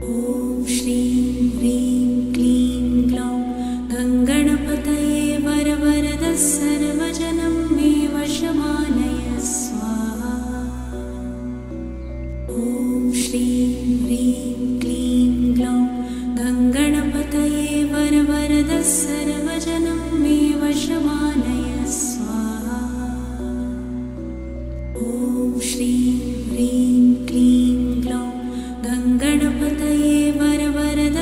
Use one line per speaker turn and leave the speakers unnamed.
ॐ श्रीं ह्रीं क्लीं ग्लौं गङ्गणपतये वरवरद सर्वजनं मे वशमानय स्वाहा। ॐ श्रीं ह्रीं क्लीं ग्लौं गङ्गणपतये वरवरद सर्वजनं मे वशमानय स्वाहा। ॐ श्रीं ह्रीं क्लीं ग्लौं गङ्गणपतये वरवरद